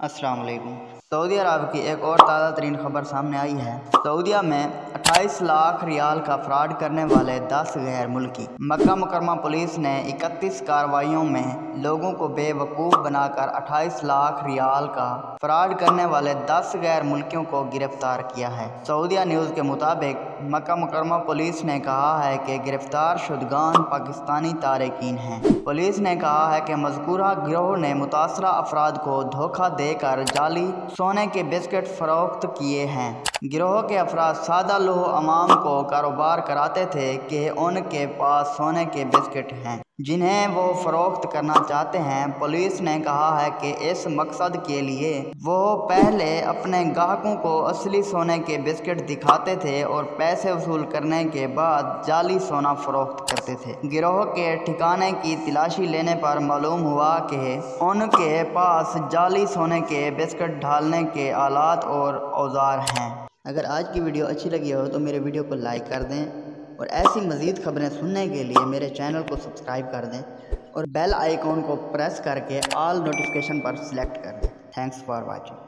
अस्सलाम वालेकुम। सऊदी अरब की एक और ताज़ा तरीन खबर सामने आई है। सऊदीया में 28 लाख रियाल का फ्रॉड करने वाले 10 गैर मुल्की। मक्का मुकरमा पुलिस ने 31 कार्रवाइयों में लोगों को बेवकूफ़ बनाकर 28 लाख रियाल का फ्रॉड करने वाले 10 गैर मुल्कियों को गिरफ्तार किया है। सऊदीया न्यूज़ के मुताबिक मक्का मुकरमा पुलिस ने कहा है कि गिरफ्तार शुदगान पाकिस्तानी तारकीन हैं। पुलिस ने कहा है कि मज़कूरा गिरोह ने मुतासरा अफराद को धोखा देकर जाली सोने के बिस्किट फरोख्त किए हैं। गिरोह के अफराद सादा लोह अवाम को कारोबार कराते थे कि उनके पास सोने के बिस्किट हैं जिन्हें वो फरोख्त करना चाहते हैं। पुलिस ने कहा है कि इस मकसद के लिए वो पहले अपने ग्राहकों को असली सोने के बिस्किट दिखाते थे और पैसे वसूल करने के बाद जाली सोना फरोख्त करते थे। गिरोह के ठिकाने की तलाशी लेने पर मालूम हुआ कि उनके पास जाली सोने के बिस्किट ढालने के आलात और औजार हैं। अगर आज की वीडियो अच्छी लगी हो तो मेरे वीडियो को लाइक कर दें और ऐसी मज़ीद खबरें सुनने के लिए मेरे चैनल को सब्सक्राइब कर दें और बेल आइकॉन को प्रेस करके ऑल नोटिफिकेशन पर सिलेक्ट कर दें। Thanks for watching.